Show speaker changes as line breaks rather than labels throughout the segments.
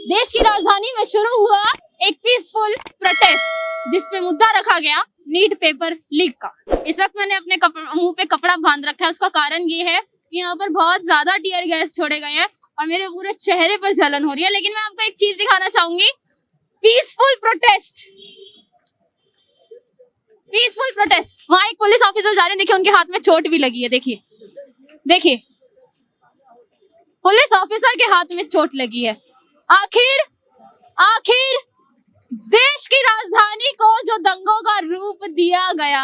देश की राजधानी में शुरू हुआ एक पीसफुल प्रोटेस्ट जिसपे मुद्दा रखा गया नीट पेपर लीक का। इस वक्त मैंने अपने मुंह पे कपड़ा बांध रखा है। उसका कारण ये है कि यहाँ पर बहुत ज्यादा टीयर गैस छोड़े गए हैं और मेरे पूरे चेहरे पर जलन हो रही है। लेकिन मैं आपको एक चीज दिखाना चाहूंगी, पीसफुल प्रोटेस्ट, पीसफुल प्रोटेस्ट। वहाँ एक पुलिस ऑफिसर जा रहे हैं, देखिए उनके हाथ में चोट भी लगी है। देखिए देखिए पुलिस ऑफिसर के हाथ में चोट लगी है। आखिर देश की राजधानी को जो दंगों का रूप दिया गया,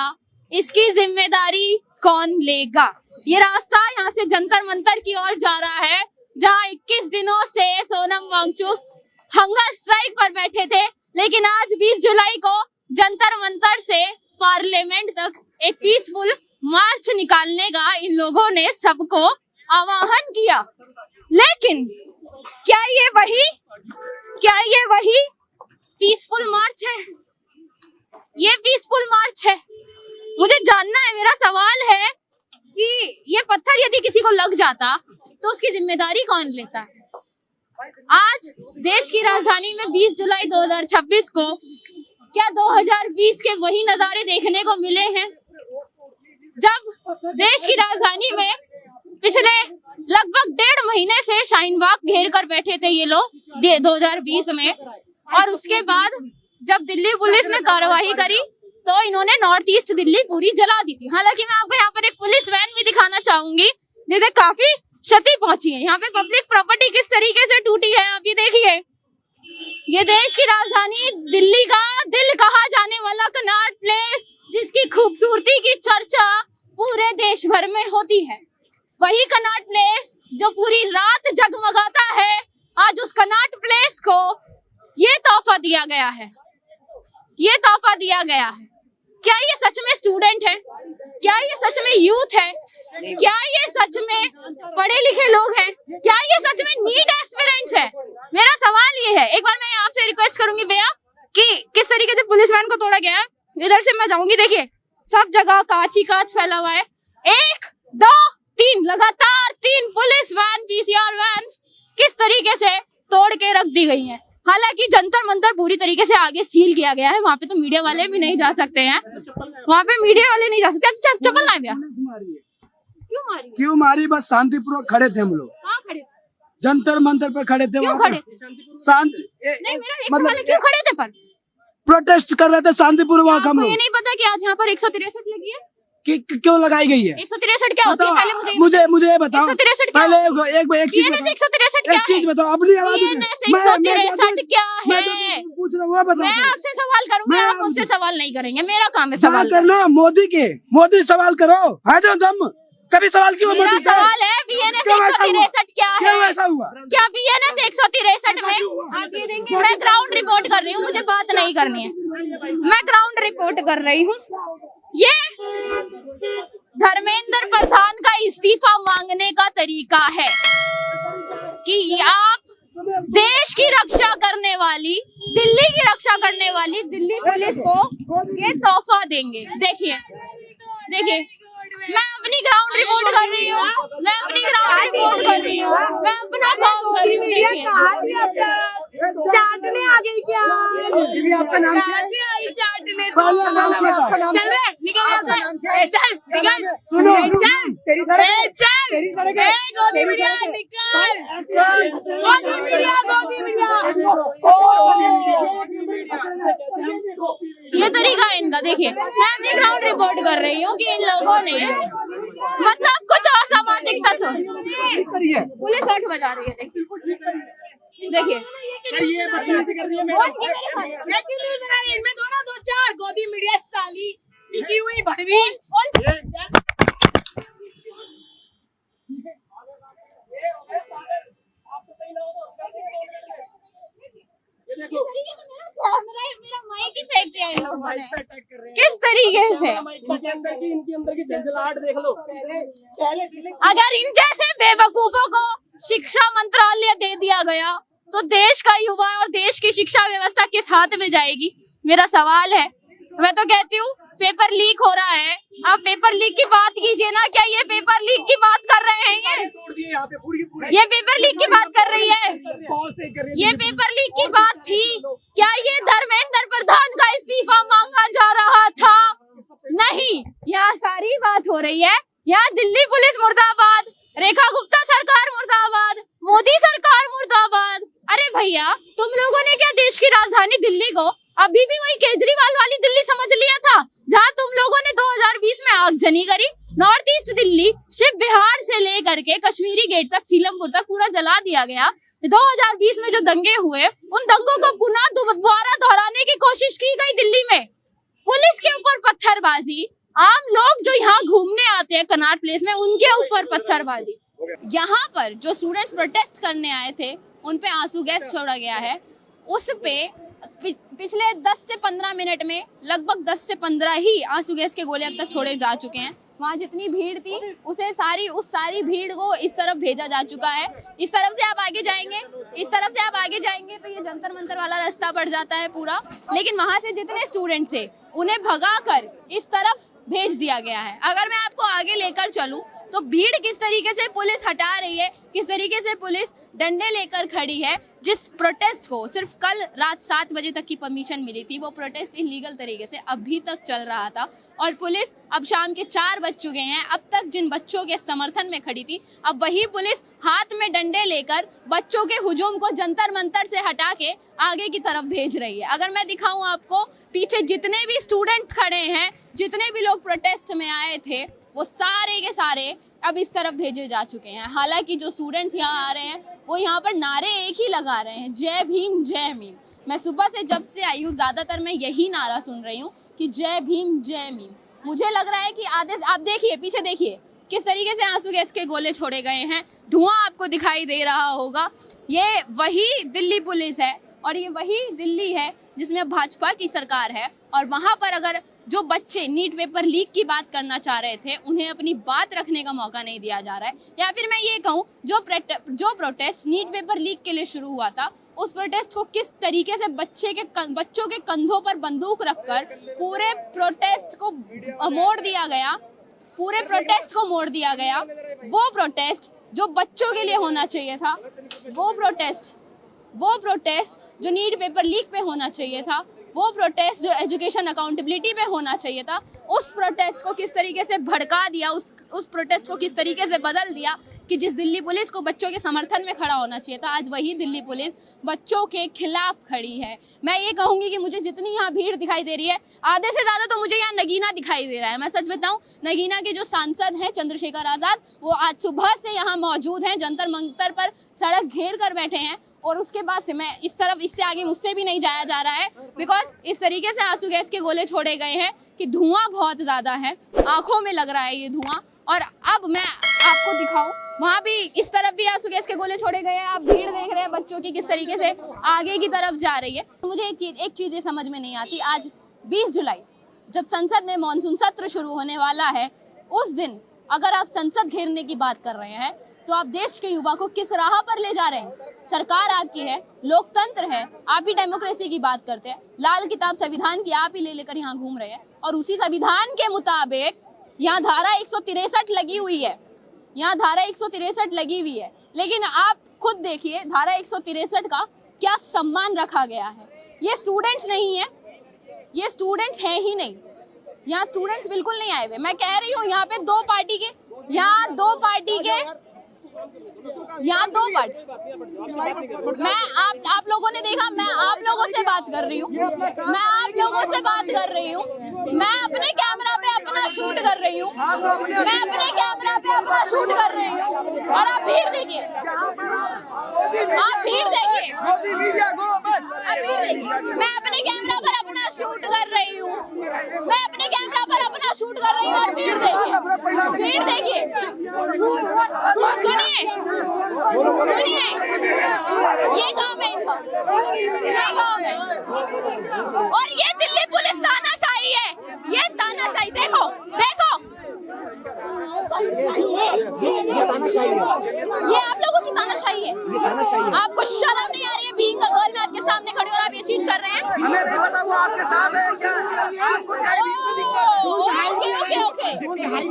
इसकी जिम्मेदारी कौन लेगा? ये रास्ता यहाँ से जंतर मंतर की ओर जा रहा है, जहाँ 21 दिनों से सोनम वांगचुक हंगर स्ट्राइक पर बैठे थे। लेकिन आज 20 जुलाई को जंतर मंतर से पार्लियामेंट तक एक पीसफुल मार्च निकालने का इन लोगों ने सबको आह्वान किया। लेकिन क्या ये वही पीसफुल मार्च है? ये पीसफुल मार्च है? मुझे जानना है। मेरा सवाल है कि ये पत्थर यदि किसी को लग जाता तो उसकी जिम्मेदारी कौन लेता है? आज देश की राजधानी में 20 जुलाई 2026 को क्या 2020 के वही नजारे देखने को मिले हैं, जब देश की राजधानी में पिछले लगभग 1.5 महीने से शाहीन बाग घेर कर बैठे थे ये लोग 2020 में, और उसके बाद जब दिल्ली पुलिस ने कार्रवाई करी तो इन्होंने नॉर्थ ईस्ट दिल्ली पूरी जला दी थी। हालांकि मैं आपको यहाँ पर एक पुलिस वैन भी दिखाना चाहूंगी जिसे काफी क्षति पहुंची है। यहाँ पे पब्लिक प्रॉपर्टी किस तरीके से टूटी है आप ये देखिए। ये देश की राजधानी दिल्ली का दिल कहा जाने वाला कनॉट प्लेस, जिसकी खूबसूरती की चर्चा पूरे देश भर में होती है, वही कनॉट प्लेस जो पूरी रात जगमगाता है, आज उस कनॉट प्लेस को ये तोहफा दिया गया है। ये तोहफा दिया गया है। क्या ये सच में स्टूडेंट है? क्या ये सच में यूथ है? क्या ये सच में पढ़े लिखे लोग हैं? क्या ये सच में नीट एस्पिरेंट्स है? मेरा सवाल ये है। एक बार मैं आपसे रिक्वेस्ट करूंगी भैया कि किस तरीके से पुलिस वैन को तोड़ा गया है। इधर से मैं जाऊंगी, देखिए सब जगह कांच ही कांच फैला हुआ है। 1 2 3 लगातार 3 पुलिस वैन, पीसीआर वैन किस तरीके से तोड़ के रख दी गई है। हालांकि जंतर मंतर पूरी तरीके से आगे सील किया गया है, वहाँ पे तो मीडिया वाले भी नहीं जा सकते हैं, वहाँ पे मीडिया वाले नहीं जा सकते। चप्पल लाए भैया,
क्यों मारी? बस शांतिपूर्वक खड़े थे हम लोग।
कहाँ खड़े थे?
जंतर मंतर पर खड़े थे।
क्यों खड़े?
शांति
नहीं, मेरा एक सवाल है, क्यों खड़े थे? पर
प्रोटेस्ट कर रहे थे शांतिपूर्वक हम लोग।
ये नहीं पता कि आज यहाँ पर 163 लगी है?
क्यों लगाई गई है?
163 क्या होती है? पहले
मुझे बताओ।
163
पहले एक चीज बताओ।
163 क्या है?
एक चीज बताओ अपनी आवाज में।
163 क्या है?
पूछ रहा हूँ, वो बताओ।
मैं आपसे सवाल करूंगा, आप मुझसे सवाल नहीं करेंगे। मेरा काम है सवाल
करना। मोदी सवाल करो। है जो तुम कभी सवाल क्यों?
मेरा सवाल है बीएनएस 163 क्या है?
ऐसा हुआ?
क्या बीएनएस 163 में आज ये देंगे? मैं ग्राउंड रिपोर्ट कर रही हूँ, मुझे बात नहीं करनी है। मैं ग्राउंड रिपोर्ट कर रही हूँ। ये धर्मेंद्र प्रधान का इस्तीफा मांगने का तरीका है कि आप देश की रक्षा करने वाली, दिल्ली की रक्षा करने वाली दिल्ली पुलिस को ये तोहफा देंगे। देखिए देखिए, मैं अपनी ग्राउंड रिपोर्ट कर रही हूँ, मैं अपनी ग्राउंड रिपोर्ट कर रही हूँ, मैं अपना काम कर रही हूँ। देखिए
चाटने आ गई क्या?
आपका नाम क्या है?
आई चाटने
तो
चल रे, निकल यहाँ से। चल निकल,
सुनो,
चल गोदी मीडिया निकल, गोदी मीडिया
ये तरीका है इनका। देखिए मैं अपनी ग्राउंड रिपोर्ट कर रही हूँ कि इन लोगों ने मतलब कुछ असामाजिक तत्व पुलिस हट बजा रही है। देखिए
ये बदतमीजी कर रही है मैडम। इनमें दो ना 2-4 गोदी मीडिया साली बिकी हुई भड़वीन।
मेरा माइक ही फेंक दिया इन लोगों ने। किस तरीके से?
इनके अंदर की झंझलाहट देख लो।
अगर इन जैसे बेवकूफों को शिक्षा मंत्रालय दे दिया गया तो देश का युवा और देश की शिक्षा व्यवस्था किस हाथ में जाएगी? मेरा सवाल है। मैं तो कहती हूँ पेपर लीक हो रहा है, आप पेपर लीक की बात कीजिए ना। क्या ये पेपर लीक की बात कर रहे हैं? ये पेपर लीक की बात कर रही है, ये पेपर लीक की बात थी क्या? ये धर्मेंद्र प्रधान का इस्तीफा मांगा जा रहा था? नहीं, यहाँ सारी बात हो रही है। यहाँ दिल्ली पुलिस मुर्दाबाद, रेखा गुप्ता सरकार मुर्दाबाद, मोदी सरकार मुर्दाबाद। अरे भैया, तुम लोगों ने क्या देश की राजधानी दिल्ली को अभी भी वही केजरीवाल वाली दिल्ली समझ लिया था, जहाँ तुम लोगों ने 2020 में आगजनी करी? नॉर्थ ईस्ट दिल्ली सिर्फ बिहार से लेकर के कश्मीरी गेट तक, सीलमपुर तक पूरा जला दिया गया। 2020 में जो दंगे हुए, उन दंगों को पुनः दोबारा दोहराने की कोशिश की गई दिल्ली में। पुलिस के ऊपर पत्थरबाजी, आम लोग जो यहाँ घूमने आते हैं कनॉट प्लेस में, उनके ऊपर पत्थरबाजी। यहाँ पर जो स्टूडेंट्स प्रोटेस्ट करने आए थे, उन पे आंसू गैस छोड़ा गया है। उस पे पिछले 10 से 15 मिनट में लगभग 10 से 15 ही आंसू गैस के गोले अब तक छोड़े जा चुके हैं। वहाँ जितनी भीड़ थी उस सारी भीड़ को इस तरफ भेजा जा चुका है। इस तरफ से आप आगे जाएंगे, इस तरफ से आप आगे जाएंगे तो ये जंतर मंतर वाला रास्ता पड़ जाता है पूरा। लेकिन वहाँ से जितने स्टूडेंट थे उन्हें भगाकर इस तरफ भेज दिया गया है। अगर मैं आपको आगे लेकर चलूं तो भीड़ किस तरीके से पुलिस हटा रही है, किस तरीके से पुलिस डंडे लेकर खड़ी है। जिस प्रोटेस्ट को सिर्फ कल रात 7 बजे तक की परमिशन मिली थी, वो प्रोटेस्ट इलीगल तरीके से अभी तक चल रहा था। और पुलिस अब शाम के 4 बज चुके हैं, अब तक जिन बच्चों के समर्थन में खड़ी थी, अब वही पुलिस हाथ में डंडे लेकर बच्चों के हुजूम को जंतर मंतर से हटा के आगे की तरफ भेज रही है। अगर मैं दिखाऊं आपको, पीछे जितने भी स्टूडेंट खड़े हैं, जितने भी लोग प्रोटेस्ट में आए थे, वो सारे के सारे अब इस तरफ भेजे जा चुके हैं। हालांकि जो स्टूडेंट्स यहाँ आ रहे हैं वो यहाँ पर नारे एक ही लगा रहे हैं, जय भीम जय भीम। मैं सुबह से जब से आई हूँ ज्यादातर मैं यही नारा सुन रही हूँ कि जय भीम जय भीम। मुझे लग रहा है कि आधे, आप देखिए पीछे देखिए किस तरीके से आंसू गैस के गोले छोड़े गए हैं, धुआं आपको दिखाई दे रहा होगा। ये वही दिल्ली पुलिस है और ये वही दिल्ली है जिसमें भाजपा की सरकार है। और वहां पर अगर जो बच्चे नीट पेपर लीक की बात करना चाह रहे थे, उन्हें अपनी बात रखने का मौका नहीं दिया जा रहा है। या फिर मैं ये कहूँ, जो प्रोटेस्ट नीट पेपर लीक के लिए शुरू हुआ था, उस प्रोटेस्ट को किस तरीके से बच्चों के कंधों पर बंदूक रखकर पूरे प्रोटेस्ट को मोड़ दिया गया, पूरे प्रोटेस्ट को मोड़ दिया गया। वो प्रोटेस्ट जो बच्चों के लिए होना चाहिए था, वो प्रोटेस्ट जो नीट पेपर लीक पे होना चाहिए था, वो प्रोटेस्ट जो एजुकेशन अकाउंटेबिलिटी पे होना चाहिए था, उस प्रोटेस्ट को किस तरीके से भड़का दिया, उस प्रोटेस्ट को किस तरीके से बदल दिया कि जिस दिल्ली पुलिस को बच्चों के समर्थन में खड़ा होना चाहिए था, आज वही दिल्ली पुलिस बच्चों के खिलाफ खड़ी है। मैं ये कहूंगी कि मुझे जितनी यहाँ भीड़ दिखाई दे रही है, आधे से ज्यादा तो मुझे यहाँ नगीना दिखाई दे रहा है। मैं सच बताऊं, नगीना के जो सांसद हैं चंद्रशेखर आजाद, वो आज सुबह से यहाँ मौजूद हैं, जंतर मंतर पर सड़क घेर कर बैठे हैं। और उसके बाद से मैं इस तरफ, इससे आगे मुझसे भी नहीं जाया जा रहा है, बिकॉज इस तरीके से आंसू गैस के गोले छोड़े गए हैं कि धुआं बहुत ज्यादा है, आंखों में लग रहा है ये धुआं। और अब मैं आपको दिखाऊं, वहाँ भी इस तरफ भी आंसू गैस के गोले छोड़े गए हैं। आप भीड़ देख रहे हैं बच्चों की किस तरीके से आगे की तरफ जा रही है। मुझे एक चीज ये समझ में नहीं आती, आज 20 जुलाई जब संसद में मॉनसून सत्र शुरू होने वाला है, उस दिन अगर आप संसद घेरने की बात कर रहे हैं तो आप देश के युवा को किस राह पर ले जा रहे हैं? सरकार आपकी है, लोकतंत्र है, आप ही डेमोक्रेसी की बात करते हैं, लाल किताब संविधान की आप ही ले लेकर यहाँ घूम रहे हैं। और उसी संविधान के मुताबिक यहाँ धारा 163 लगी हुई है, यहाँ धारा 163 लगी हुई है। लेकिन आप खुद देखिए धारा 163 का क्या सम्मान रखा गया है। ये स्टूडेंट्स नहीं है, ये स्टूडेंट्स हैं ही नहीं, यहाँ स्टूडेंट्स बिल्कुल नहीं आए हुए। मैं कह रही हूँ यहाँ पे दो पार्टी के मैं आप लोगों ने देखा, मैं आप लोगों से बात कर रही हूँ, मैं अपने कैमरा पे अपना शूट कर रही हूँ, और आप भीड़ देखिए, मैं अपने कैमरा पर अपना शूट कर रही हूँ, और भीड़ देखिए, सुनिए, ये काम है इनका, और ये दिल्ली पुलिस तानाशाही है, ये तानाशाही। देखो ये आप लोगों की तानाशाही है। आपको शर्म नहीं आ रही है? बीइंग अ गर्ल मैं आपके सामने खड़ी हूँ और आप ये चीज कर रहे हैं?
हमें नहीं पता, वो आपके साथ है क्या? आपको क्या
okay okay okay.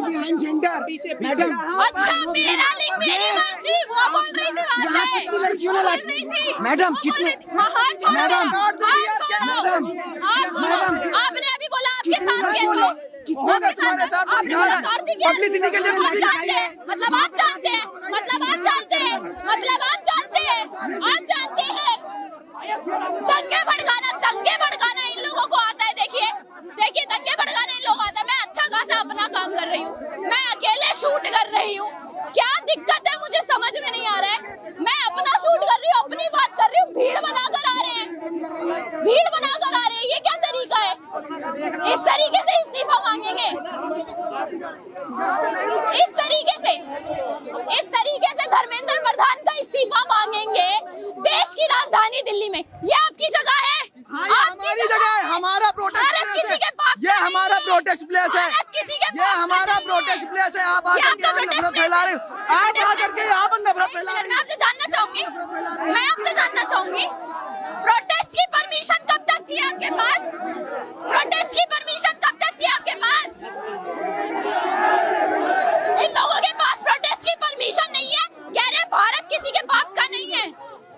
Behind gender madam.
अच्छा मेरा लिंग मेरी मर्जी, वो बोल रही थी वहाँ
यहाँ
से।
कितनी लड़कियों ने
बोल
लाइक
रही थी।
मैडम
वो
कितने
बोल रही थी। हाँ, हाथ छोड़ो
मैडम,
मेरा, हाथ छोड़ो।
मैडम,
हाथ छोड़ो।
मैडम,
आपने अभी बोला आपके
कितनी
साथ
लड़कियों
किया
ने- होगा तुम्हारे साथ
आपने
दिखा रहा है।
कार्तिक यार,
पब्लिसिटी के लिए
मतलब
मूवी
जानते
दिखाई है।
हैं, मतलब आप जानते हैं, मतलब आप जानते हैं, मतलब आप जानते हैं, आप जानते हैं दंगे भड़काना इन लोगों को आता है। देखिए देखिए दंगे भड़काना इन लोगों को आता है। मैं अच्छा खासा अपना काम कर रही हूँ, मैं अकेले शूट कर रही हूँ, क्या दिक्कत है मुझे समझ में नहीं आ रहा है। मैं अपना शूट कर रही हूँ, अपनी बात कर रही हूँ, भीड़ बनाकर आ रहे हैं, भीड़ बनाकर आ रहे हैं, ये क्या तरीका है? इस तरीके से इस्तीफा मांगेंगे, इस तरीके से धर्मेंद्र प्रधान का इस्तीफा मांगेंगे देश की राजधानी दिल्ली में? ये आपकी जगह है?
हाँ, ये हमारी जगह है, हमारा प्रोटेस्ट
भारत
प्लेस
किसी के
है।
बाप
ये
का
हमारा
नहीं है।
प्रोटेस्ट प्लेस है।
भारत किसी के
ये
बाप का
हमारा
नहीं है।
प्रोटेस्ट प्लेस है। आप
ये
आकर
आपका
के यहाँ
protest
नफरत
place
फैला
है।
रहे हो। आप आकर के यहाँ पर नफरत फैला रहे
मैं
हो।
आपसे जानना चाहूंगी, मैं आपसे जानना चाहूंगी, प्रोटेस्ट की परमिशन कब तक थी आपके पास? प्रोटेस्ट की परमिशन कब तक थी आपके पास? इन लोगों के पास प्रोटेस्ट की परमिशन नहीं है। कह रहे भारत किसी के बाप का नहीं है,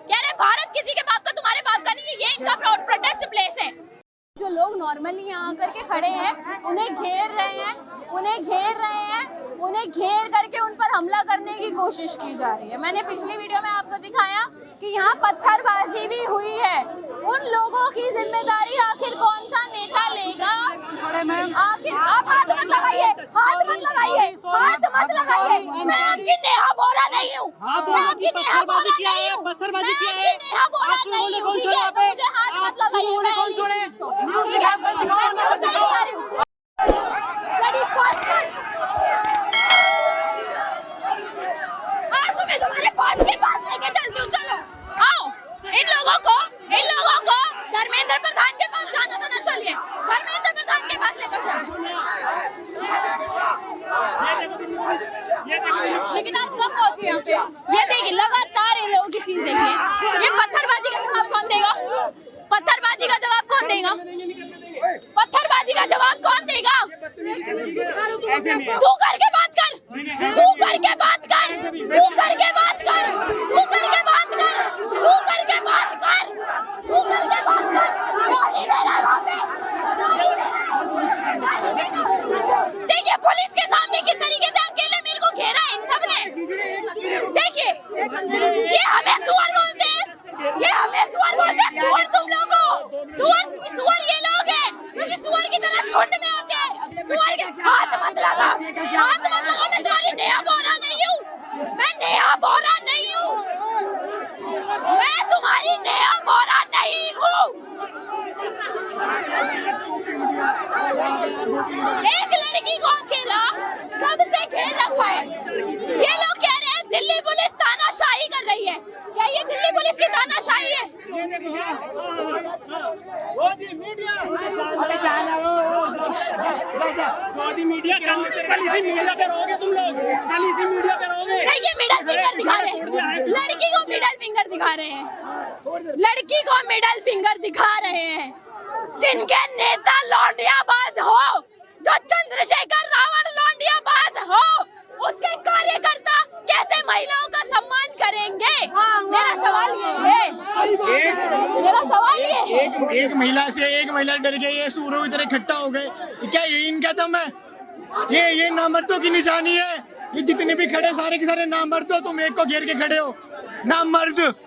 कह रहे भारत किसी के बाप का, तुम्हारे बाप का नहीं है, ये इनका प्रोटेस्ट प्लेस है। जो लोग नॉर्मली यहाँ आकर के खड़े हैं, उन्हें घेर रहे हैं, उन्हें घेर रहे हैं, उन्हें घेर करके उन पर हमला करने की कोशिश की जा रही है। मैंने पिछली वीडियो में आपको दिखाया कि यहाँ पत्थरबाजी भी हुई है। उन लोगों की जिम्मेदारी आखिर कौन सा नेता लेगा? आखिर आप हाथ मत लगाइए, हाथ मत लगाइए, हाथ मत लगाइए। मैं आपकी नेहा बोरा नहीं हूँ, मैं आपकी नेहा बोरा नहीं हूँ, मैं आपकी नेहा बोरा नहीं हूँ, ठीक है? तो मुझे हाथ मत लगाइए, मैं नहीं हूँ, ठीक है? मैं न्यूज़ नहीं दिखा रही हूँ। लड़ी फाट फाट। हाँ, तुम्हें तुम्हारे बात के पास लेके चलती हूँ, चलो आओ। इन लोगों को धर्मेंद्र प्रधान के पास जाना तो ना, चलिए धर्मेंद्र प्रधान के पास लेकर चलो। लेकिन आप कब पहुंचे यहाँ पे? ये देखिए लगातार इन लोगों की चीज देखिए। ये पत्थरबाजी का जवाब कौन देगा? पत्थरबाजी का जवाब कौन देगा? पत्थरबाजी का जवाब कौन देगा? तू करके बात कर, तू करके बात कर, तू करके बात कर, तू करके बात कर, तू करके बात कर, तू करके बात कर। गाली दे रहा है वहाँ पे, गाली दे रहा है, गाली दे रहा है। देखिए पुलिस के सामने किस तरीके से अकेले मेरे को घेरा है इन सब ने। देखिए ये हमें सुअर बोलते हैं, ये हमें सुअर बोलते हैं। सुअर तुम लोग हो, सुअर ये लोग हैं क्योंकि सुअर की तरह झुंड में होते हैं। सुअर के हाथ मत लगा, हाथ मत लगा। मैं तुम्हारी नेहा बोरा नहीं हूँ, मैं नेहा बोरा नहीं हूँ, मैं तुम्हारी नेहा बोरा नहीं हूँ। एक लड़की को अकेला कब से घेर रखा है? ये लोग कह रहे हैं दिल्ली पुलिस तानाशाही कर रही है। क्या ये दिल्ली पुलिस की तानाशाही है?
मीडिया कल इसी मीडिया पे रहोगे तुम लोग, कल इसी मीडिया पे रहोगे।
देखिए मिडल फिंगर दिखा रहे हैं, लड़की को मिडल फिंगर दिखा रहे हैं, लड़की को मिडल फिंगर दिखा रहे हैं। जिनके नेता लौंडियाबाज हो, जो चंद्रशेखर रावण लौंडियाबाज हो, उसके कार्यकर्ता कैसे महिलाओं का सम्मान करेंगे? मेरा सवाल ये है, मेरा सवाल ये है।
एक महिला डर गई, ये सूरों की तरह इकट्ठा हो गए। क्या ये इनका दम है? ये नामर्दों की निशानी है। ये जितने भी खड़े सारे के सारे नामर्द हो। तुम एक को घेर के खड़े हो, नामर्द।